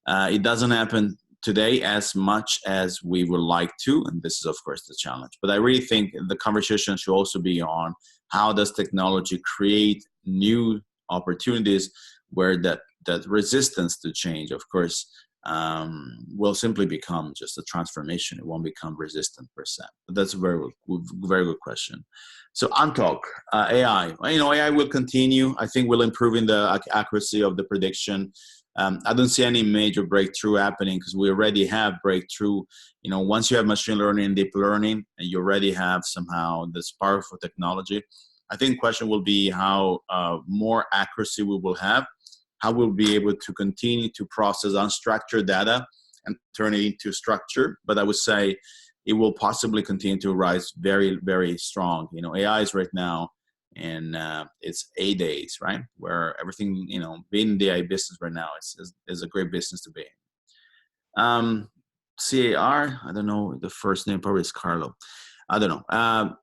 It doesn't happen today as much as we would like to, and this is of course the challenge. But I really think the conversation should also be on how does technology create new opportunities where that resistance to change, of course, will simply become just a transformation. It won't become resistant per se. But that's a very good question. So Untalk, AI. AI will continue. I think will improve in the accuracy of the prediction. I don't see any major breakthrough happening because we already have breakthrough. Once you have machine learning and deep learning, and you already have somehow this powerful technology. I think the question will be how more accuracy we will have, how we'll be able to continue to process unstructured data and turn it into structure. But I would say it will possibly continue to rise very, very strong. AI is right now in its A days, right? Where everything, being in the AI business right now is a great business to be in. CAR, I don't know, the first name probably is Carlo. I don't know.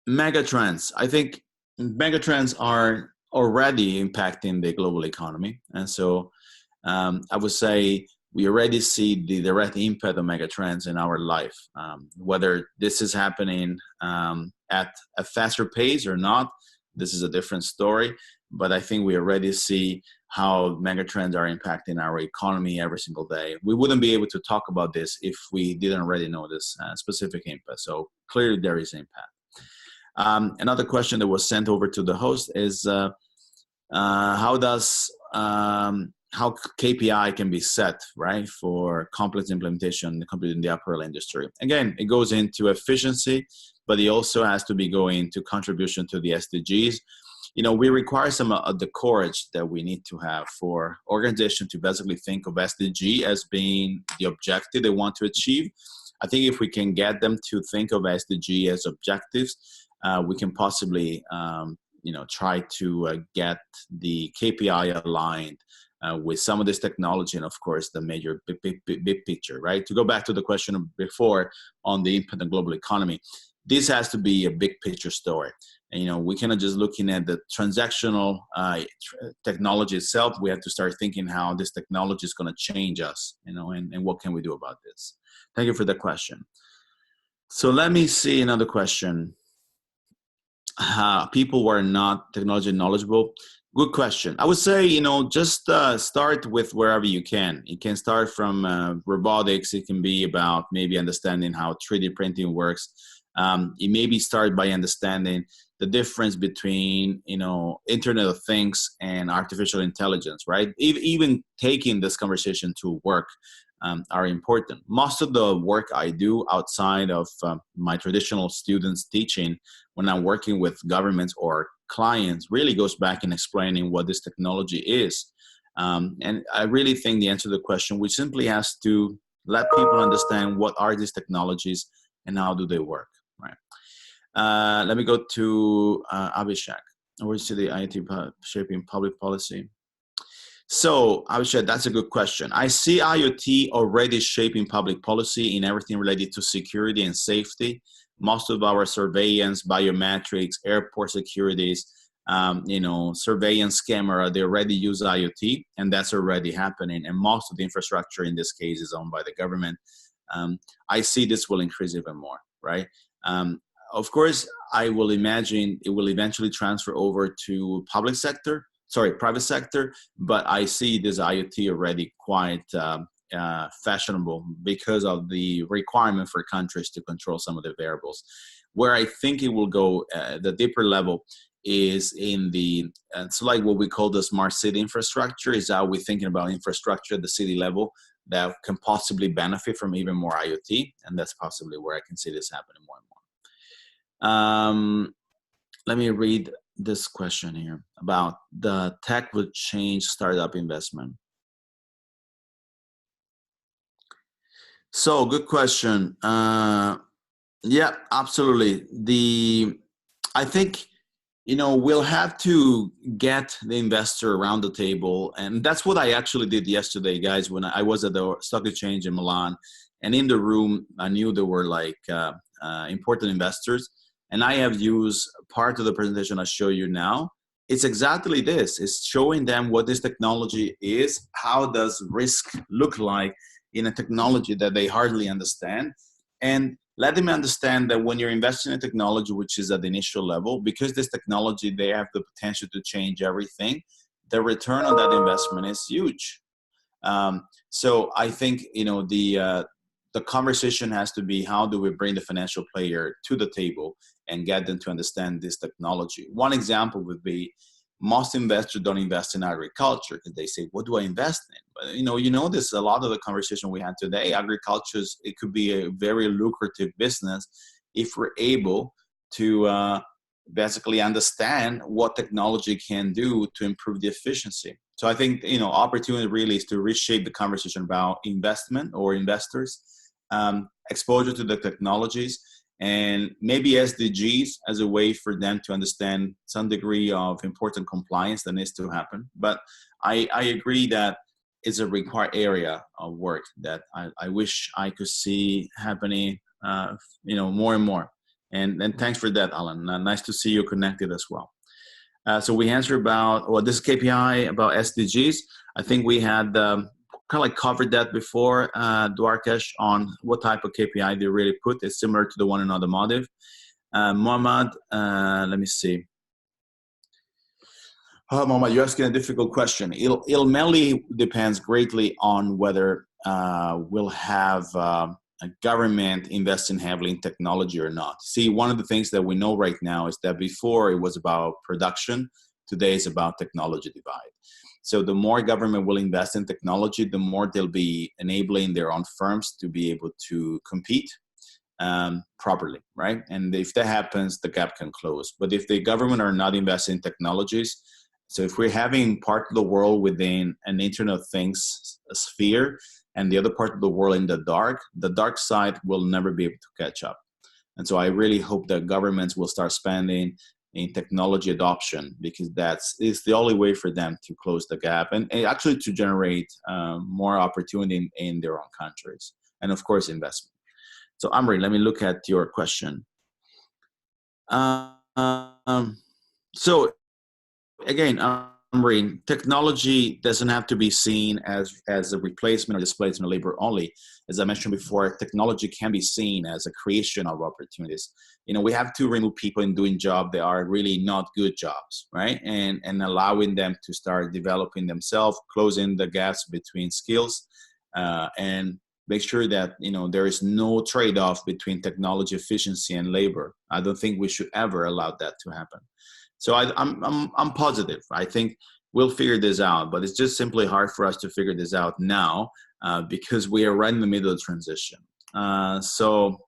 Megatrends. I think megatrends are already impacting the global economy. And so I would say we already see the direct impact of megatrends in our life. Whether this is happening at a faster pace or not, this is a different story. But I think we already see how megatrends are impacting our economy every single day. We wouldn't be able to talk about this if we didn't already know this specific impact. So clearly there is impact. Another question that was sent over to the host is how KPI can be set, right, for complex implementation in the apparel industry. Again, it goes into efficiency, but it also has to be going to contribution to the SDGs. We require some of the courage that we need to have for organizations to basically think of SDG as being the objective they want to achieve. I think if we can get them to think of SDG as objectives, we can possibly, try to get the KPI aligned with some of this technology and, of course, the major big picture, right? To go back to the question before on the impact on the global economy, this has to be a big picture story. And, we cannot just looking at the transactional technology itself. We have to start thinking how this technology is going to change us, and what can we do about this? Thank you for the question. So let me see another question. People who are not technology knowledgeable. Good question. I would say, just start with wherever you can. You can start from robotics. It can be about maybe understanding how 3D printing works. You maybe start by understanding the difference between, Internet of Things and artificial intelligence, right? Even taking this conversation to work are important. Most of the work I do outside of my traditional students teaching when I'm working with governments or clients really goes back in explaining what this technology is. And I really think the answer to the question, we simply has to let people understand what are these technologies and how do they work, right? Let me go to Abhishek. Where do you see the IoT shaping public policy? So, Abhishek, that's a good question. I see IoT already shaping public policy in everything related to security and safety. Most of our surveillance, biometrics, airport securities, surveillance camera, they already use IoT, and that's already happening. And most of the infrastructure in this case is owned by the government. I see this will increase even more, right? Of course, I will imagine it will eventually transfer over to private sector, but I see this IoT already quite fashionable because of the requirement for countries to control some of the variables. Where I think it will go, the deeper level, is in it's like what we call the smart city infrastructure, is how we're thinking about infrastructure at the city level that can possibly benefit from even more IoT, and that's possibly where I can see this happening more and more. Let me read this question here about the tech will change startup investment. So good question. Yeah, absolutely. I think, we'll have to get the investor around the table. And that's what I actually did yesterday, guys, when I was at the stock exchange in Milan. And in the room, I knew there were important investors. And I have used part of the presentation I show you now. It's exactly this. It's showing them what this technology is. How does risk look like in a technology that they hardly understand? And let them understand that when you're investing in technology, which is at the initial level, because this technology, they have the potential to change everything, the return on that investment is huge. So I think, the conversation has to be, how do we bring the financial player to the table and get them to understand this technology? One example would be, most investors don't invest in agriculture because they say, what do I invest in? But this, a lot of the conversation we had today, agriculture, it could be a very lucrative business if we're able to basically understand what technology can do to improve the efficiency. So I think, opportunity really is to reshape the conversation about investment or investors, exposure to the technologies, and maybe SDGs as a way for them to understand some degree of important compliance that needs to happen. But I agree that it's a required area of work that I wish I could see happening, more and more. And thanks for that, Alan. Nice to see you connected as well. So we answered about, this KPI about SDGs. I think we had kind of like covered that before, Dwarkesh, on what type of KPI they really put. It's similar to the one in Automotive. Mohammed, let me see. Mohammed, you're asking a difficult question. It mainly depends greatly on whether we'll have a government investing heavily in technology or not. See, one of the things that we know right now is that before it was about production, today is about technology divide. So the more government will invest in technology, the more they'll be enabling their own firms to be able to compete properly, right? And if that happens, the gap can close. But if the government are not investing in technologies, so if we're having part of the world within an Internet of Things sphere and the other part of the world in the dark side will never be able to catch up. And so I really hope that governments will start spending in technology adoption, because it's the only way for them to close the gap and actually to generate more opportunity in their own countries, and of course investment. So Amri, let me look at your question. So again, Amri, technology doesn't have to be seen as a replacement or displacement of labor only. As I mentioned before, technology can be seen as a creation of opportunities. We have to remove people in doing jobs that are really not good jobs, right? And allowing them to start developing themselves, closing the gaps between skills, and make sure that, there is no trade-off between technology efficiency and labor. I don't think we should ever allow that to happen. So I'm positive. I think we'll figure this out, but it's just simply hard for us to figure this out now because we are right in the middle of the transition. So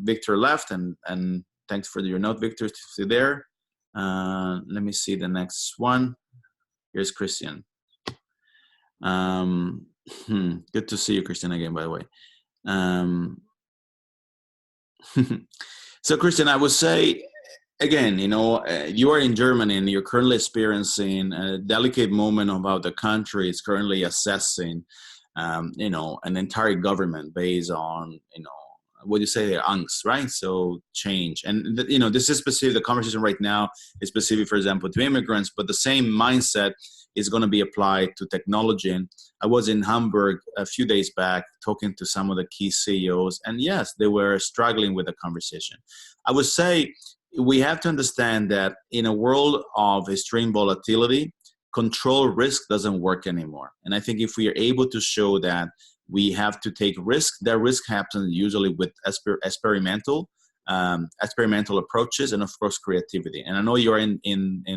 Victor left, and thanks for your note, Victor, to see there. Let me see the next one. Here's Christian. Good to see you, Christian, again, by the way. So Christian, I would say, again, you are in Germany and you're currently experiencing a delicate moment of how the country is currently assessing, an entire government based on, what do you say, angst, right? So change. And, this is specific, the conversation right now is specific, for example, to immigrants, but the same mindset is going to be applied to technology. And I was in Hamburg a few days back talking to some of the key CEOs, and yes, they were struggling with the conversation. I would say we have to understand that in a world of extreme volatility, control risk doesn't work anymore. And I think if we are able to show that we have to take risk, that risk happens usually with experimental approaches and, of course, creativity. And I know you're in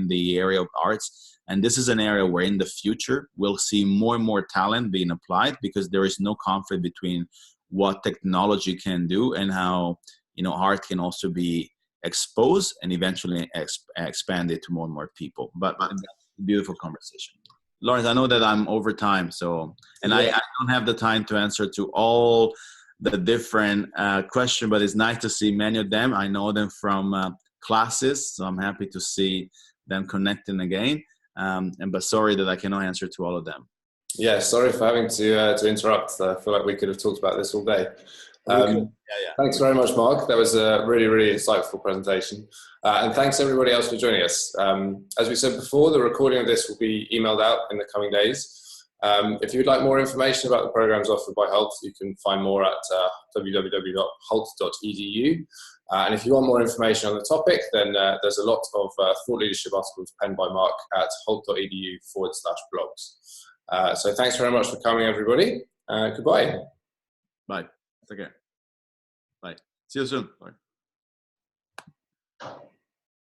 the area of arts, and this is an area where in the future we'll see more and more talent being applied, because there is no conflict between what technology can do and how art can also be exposed and eventually expanded to more and more people. But beautiful conversation. Lawrence, I know that I'm over time, and I don't have the time to answer to all the different questions, but it's nice to see many of them. I know them from classes, so I'm happy to see them connecting again. But sorry that I cannot answer to all of them. Yeah, sorry for having to interrupt. I feel like we could have talked about this all day. Thanks very much, Mark. That was a really, really insightful presentation. And thanks everybody else for joining us. As we said before, the recording of this will be emailed out in the coming days. If you'd like more information about the programs offered by Hult, you can find more at www.hult.edu. And if you want more information on the topic, then there's a lot of thought leadership articles penned by Mark at hult.edu/blogs. So thanks very much for coming, everybody. Goodbye. Bye. Take care. Bye. See you soon. Bye.